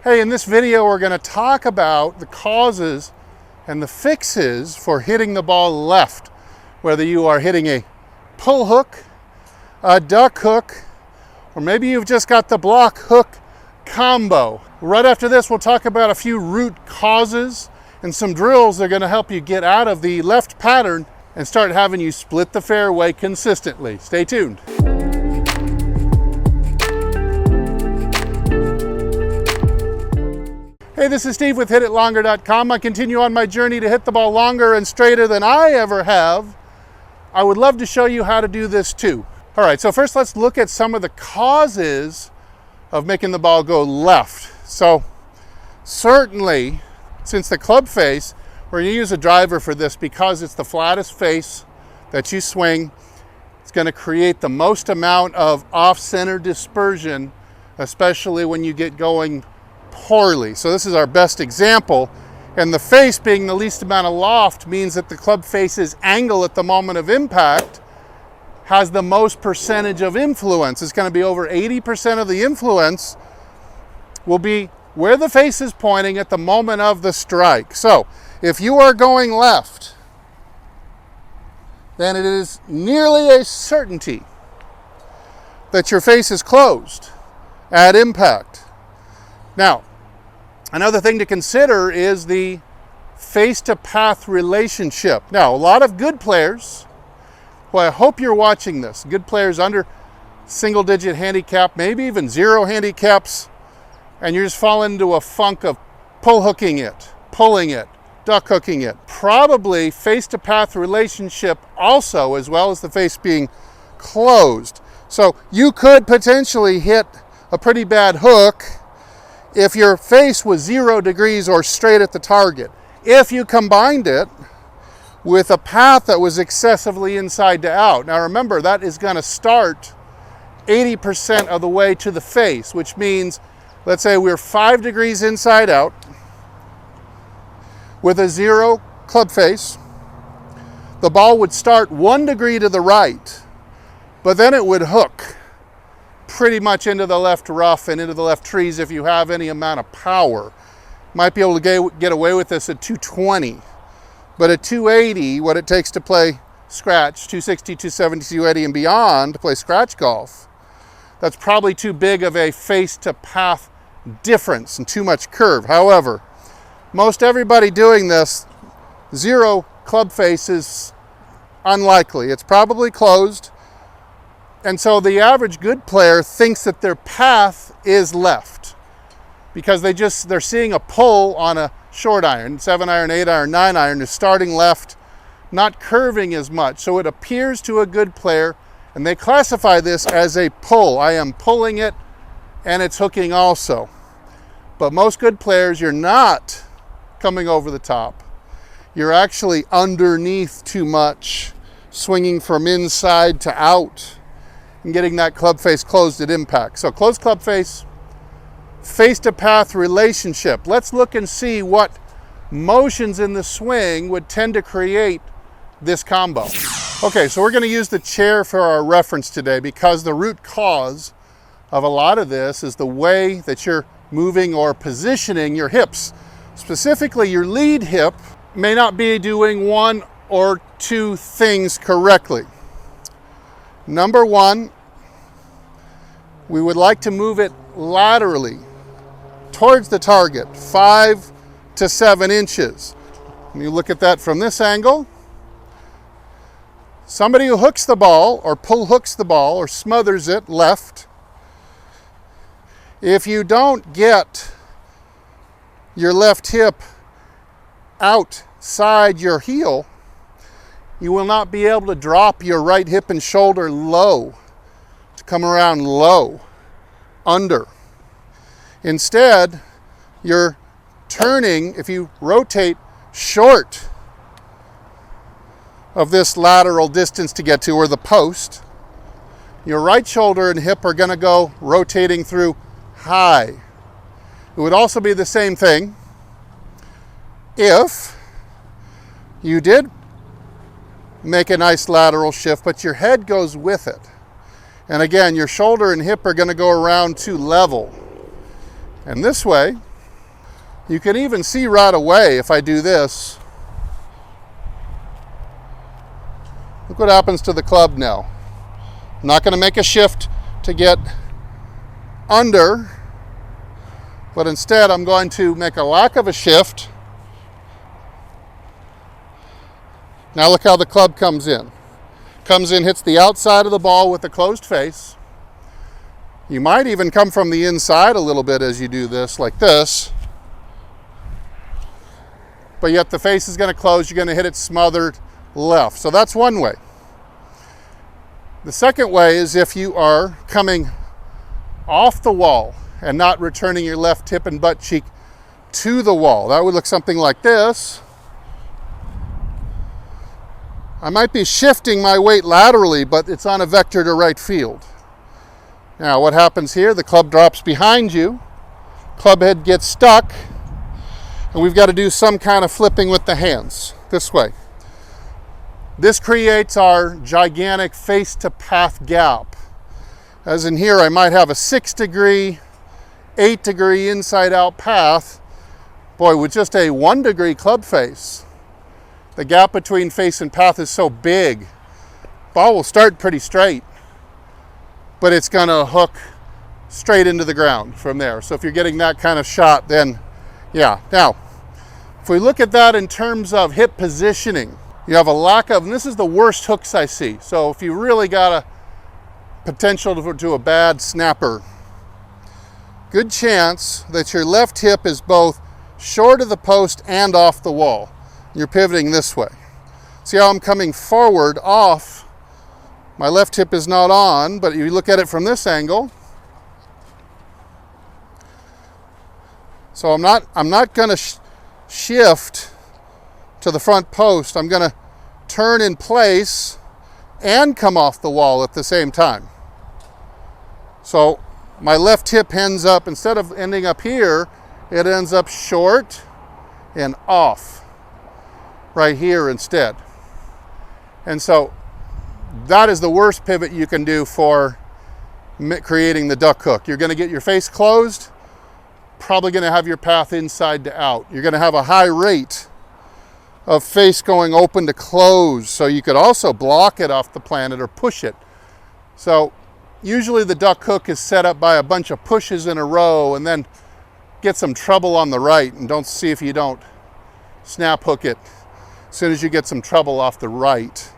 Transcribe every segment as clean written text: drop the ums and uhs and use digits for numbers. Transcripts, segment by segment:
Hey, in this video we're going to talk about the causes and the fixes for hitting the ball left, whether you are hitting a pull hook, a duck hook, or maybe you've just got the block hook combo. Right after this, we'll talk about a few root causes and some drills that are going to help you get out of the left pattern and start having you split the fairway consistently. Stay tuned. Hey, this is Steve with HitItLonger.com. I continue on my journey to hit the ball longer and straighter than I ever have. I would love to show you how to do this too. All right, so first let's look at some of the causes of making the ball go left. So certainly, since the club face, we're going to use a driver for this because it's the flattest face that you swing. It's going to create the most amount of off-center dispersion, especially when you get going poorly. So this is our best example, and the face being the least amount of loft means that the club face's angle at the moment of impact has the most percentage of influence. It's going to be over 80% of the influence will be where the face is pointing at the moment of the strike. So if you are going left, then it is nearly a certainty that your face is closed at impact. Now, another thing to consider is the face-to-path relationship. Now, a lot of good players, well, I hope you're watching this, good players under single-digit handicap, maybe even zero handicaps, and you're just falling into a funk of pull hooking it, pulling it, duck hooking it. Probably face-to-path relationship also, as well as the face being closed. So you could potentially hit a pretty bad hook if your face was 0 degrees or straight at the target. If you combined it with a path that was excessively inside to out. Now remember, that is going to start 80% of the way to the face, which means, let's say we're 5 degrees inside out with a 0 club face. The ball would start 1 degree to the right, but then it would hook pretty much into the left rough and into the left trees if you have any amount of power. Might be able to get away with this at 220, but at 280, what it takes to play scratch, 260, 270, 280 and beyond to play scratch golf, that's probably too big of a face-to-path difference and too much curve. However, most everybody doing this, 0 club face is unlikely. It's probably closed. And so the average good player thinks that their path is left because they're seeing a pull on a short iron, 7 iron, 8 iron, 9 iron is starting left, not curving as much. So it appears to a good player, and they classify this as a pull. I am pulling it and it's hooking also. But most good players, you're not coming over the top. You're actually underneath too much, swinging from inside to out and getting that club face closed at impact. So closed club face, face-to-path relationship. Let's look and see what motions in the swing would tend to create this combo. Okay, so we're going to use the chair for our reference today because the root cause of a lot of this is the way that you're moving or positioning your hips. Specifically, your lead hip may not be doing 1 or 2 things correctly. Number 1, we would like to move it laterally towards the target, 5 to 7 inches. When you look at that from this angle, somebody who hooks the ball or pull hooks the ball or smothers it left, if you don't get your left hip outside your heel, you will not be able to drop your right hip and shoulder low, to come around low, under. Instead, you're turning, if you rotate short of this lateral distance to get to, or the post, your right shoulder and hip are going to go rotating through high. It would also be the same thing if you did make a nice lateral shift, but your head goes with it. And again, your shoulder and hip are going to go around to level. And this way, you can even see right away if I do this. Look what happens to the club now. I'm not going to make a shift to get under, but instead I'm going to make a lack of a shift. Now look how the club comes in. Comes in, hits the outside of the ball with a closed face. You might even come from the inside a little bit as you do this, like this. But yet the face is going to close. You're going to hit it smothered left. So that's one way. The second way is if you are coming off the wall and not returning your left hip and butt cheek to the wall. That would look something like this. I might be shifting my weight laterally, but it's on a vector to right field. Now what happens here? The club drops behind you, club head gets stuck, and we've got to do some kind of flipping with the hands, this way. This creates our gigantic face to path gap. As in here, I might have a 6 degree, 8 degree inside out path. Boy, with just a 1 degree club face, the gap between face and path is so big. Ball will start pretty straight, but it's gonna hook straight into the ground from there. So if you're getting that kind of shot, then yeah. Now, if we look at that in terms of hip positioning, you have a lack of, and this is the worst hooks I see. So if you really got a potential to a bad snapper, good chance that your left hip is both short of the post and off the wall. You're pivoting this way. See how I'm coming forward off? My left hip is not on, but you look at it from this angle. So I'm not going to shift to the front post. I'm going to turn in place and come off the wall at the same time. So my left hip ends up, instead of ending up here, it ends up short and off right here instead. And so that is the worst pivot you can do for creating the duck hook. You're going to get your face closed, probably going to have your path inside to out. You're going to have a high rate of face going open to close, so you could also block it off the planet or push it. So usually the duck hook is set up by a bunch of pushes in a row, and then get some trouble on the right, and don't see if you don't snap hook it as soon as you get some trouble off the right.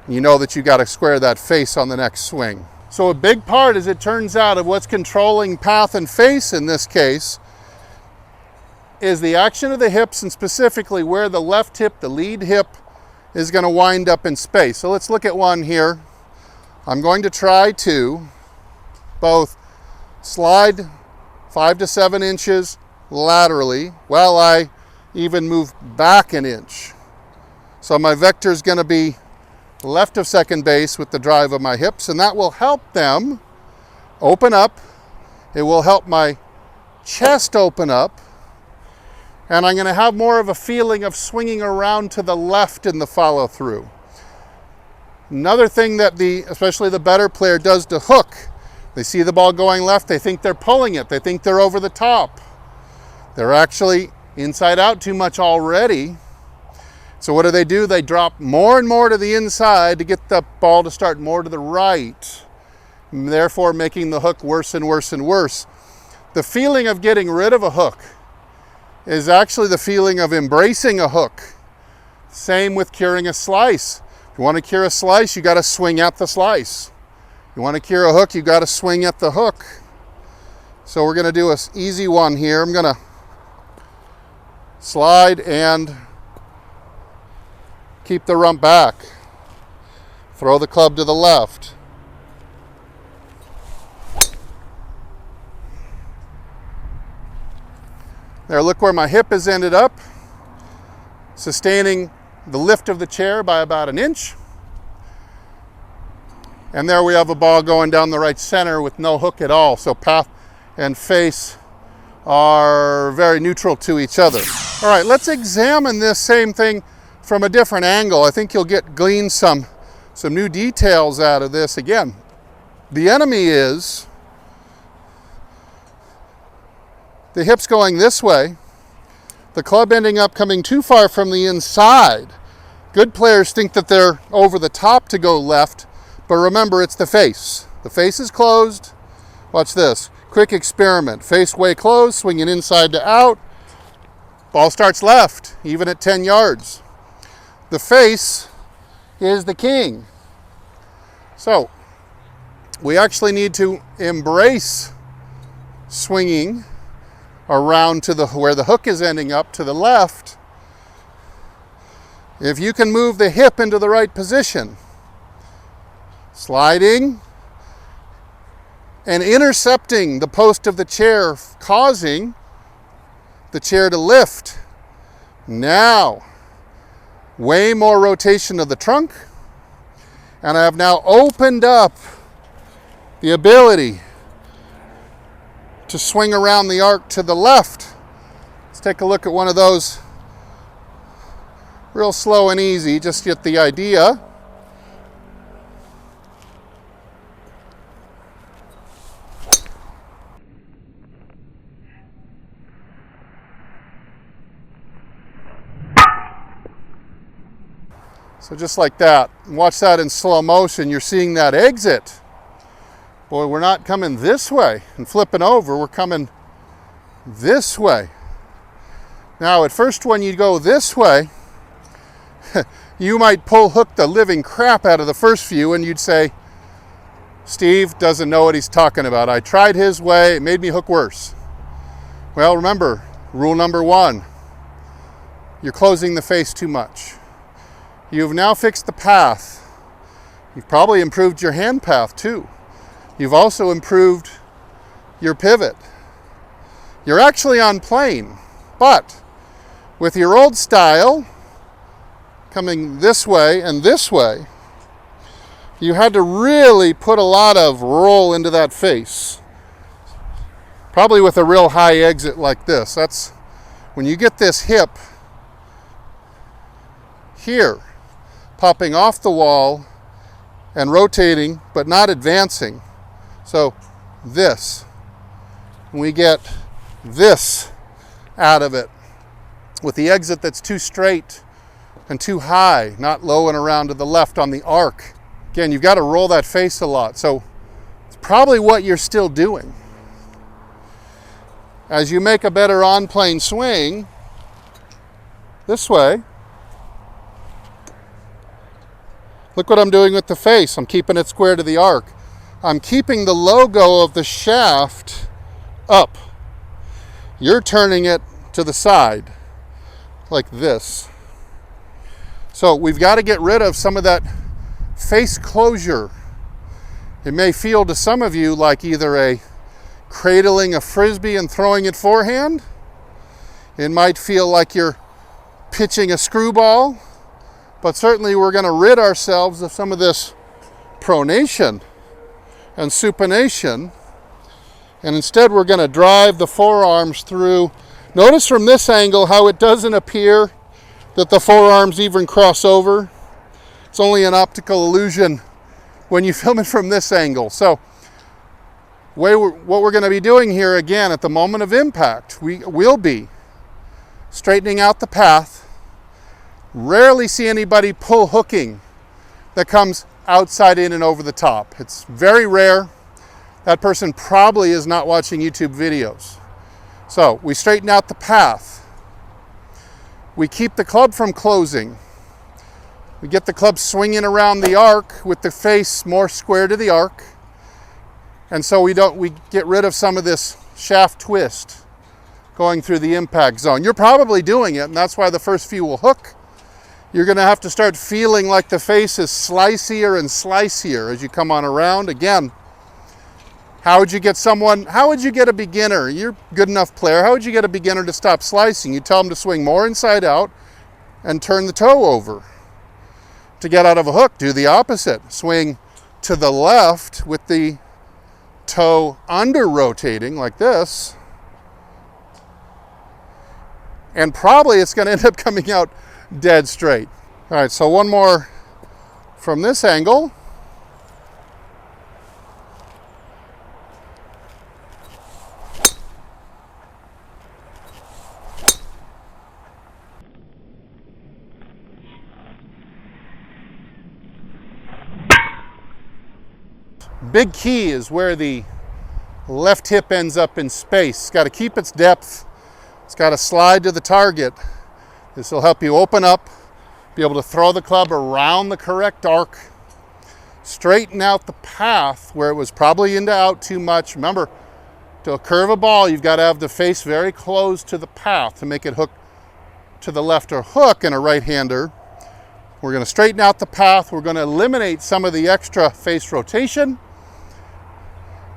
You know that you got to square that face on the next swing. So a big part, as it turns out, of what's controlling path and face in this case is the action of the hips, and specifically where the left hip, the lead hip, is going to wind up in space. So let's look at one here. I'm going to try to both slide 5 to 7 inches laterally while I even move back an inch. So my vector is going to be left of second base with the drive of my hips, and that will help them open up. It will help my chest open up, and I'm going to have more of a feeling of swinging around to the left in the follow through. Another thing that especially the better player does to hook, they see the ball going left, they think they're pulling it, they think they're over the top. They're actually inside out too much already. So what do? They drop more and more to the inside to get the ball to start more to the right, therefore making the hook worse and worse and worse. The feeling of getting rid of a hook is actually the feeling of embracing a hook. Same with curing a slice. If you want to cure a slice, you got to swing at the slice. You want to cure a hook, you got to swing at the hook. So we're going to do an easy one here. I'm going to slide and keep the rump back. Throw the club to the left. There, look where my hip has ended up, sustaining the lift of the chair by about an inch. And there we have a ball going down the right center with no hook at all. So path and face are very neutral to each other. All right, let's examine this same thing from a different angle. I think you'll glean some new details out of this. Again, The enemy is the hips going this way, the club ending up coming too far from the inside. Good players think that they're over the top to go left, but remember, it's the face. The face is closed. Watch this. Quick experiment. Face way closed, swinging inside to out. Ball starts left, even at 10 yards. The face is the king. So, we actually need to embrace swinging around to where the hook is ending up to the left. If you can move the hip into the right position, sliding and intercepting the post of the chair, causing the chair to lift. Now, way more rotation of the trunk, and I have now opened up the ability to swing around the arc to the left. Let's take a look at one of those. Real slow and easy, just get the idea. So just like that, watch that in slow motion, you're seeing that exit. Boy, we're not coming this way and flipping over, we're coming this way. Now at first when you go this way, you might pull hook the living crap out of the first few and you'd say, Steve doesn't know what he's talking about. I tried his way, it made me hook worse. Well, remember, rule number 1, you're closing the face too much. You've now fixed the path. You've probably improved your hand path too. You've also improved your pivot. You're actually on plane, but with your old style, coming this way and this way, you had to really put a lot of roll into that face. Probably with a real high exit like this. That's when you get this hip here, popping off the wall and rotating, but not advancing. So this, we get this out of it with the exit that's too straight and too high, not low and around to the left on the arc. Again, you've got to roll that face a lot. So it's probably what you're still doing. As you make a better on-plane swing, this way, look what I'm doing with the face. I'm keeping it square to the arc. I'm keeping the logo of the shaft up. You're turning it to the side, like this. So we've got to get rid of some of that face closure. It may feel to some of you like either a cradling a frisbee and throwing it forehand. It might feel like you're pitching a screwball. But certainly we're going to rid ourselves of some of this pronation and supination. And instead we're going to drive the forearms through. Notice from this angle how it doesn't appear that the forearms even cross over. It's only an optical illusion when you film it from this angle. So what we're going to be doing here again at the moment of impact, we will be straightening out the path. Rarely see anybody pull hooking that comes outside in and over the top. It's very rare. That person probably is not watching YouTube videos. So we straighten out the path. We keep the club from closing. We get the club swinging around the arc with the face more square to the arc. And so we get rid of some of this shaft twist going through the impact zone. You're probably doing it, and that's why the first few will hook. You're going to have to start feeling like the face is slicier and slicier as you come on around. Again, how would you get a beginner? You're a good enough player. How would you get a beginner to stop slicing? You tell them to swing more inside out and turn the toe over. To get out of a hook, do the opposite. Swing to the left with the toe under rotating like this. And probably it's going to end up coming out dead straight. All right, so one more from this angle. Big key is where the left hip ends up in space. It's got to keep its depth. It's got to slide to the target. This will help you open up, be able to throw the club around the correct arc, straighten out the path where it was probably into out too much. Remember, to curve a ball, you've got to have the face very close to the path to make it hook to the left or hook in a right-hander. We're going to straighten out the path. We're going to eliminate some of the extra face rotation,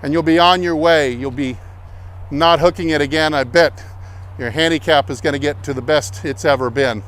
and you'll be on your way. You'll be not hooking it again. I bet your handicap is going to get to the best it's ever been.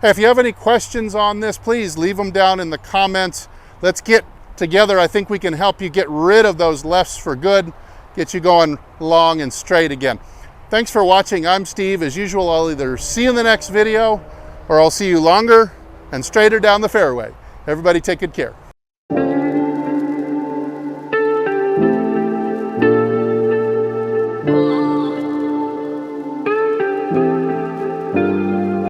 Hey, if you have any questions on this, please leave them down in the comments. Let's get together. I think we can help you get rid of those lefts for good, get you going long and straight again. Thanks for watching. I'm Steve. As usual, I'll either see you in the next video or I'll see you longer and straighter down the fairway. Everybody take good care.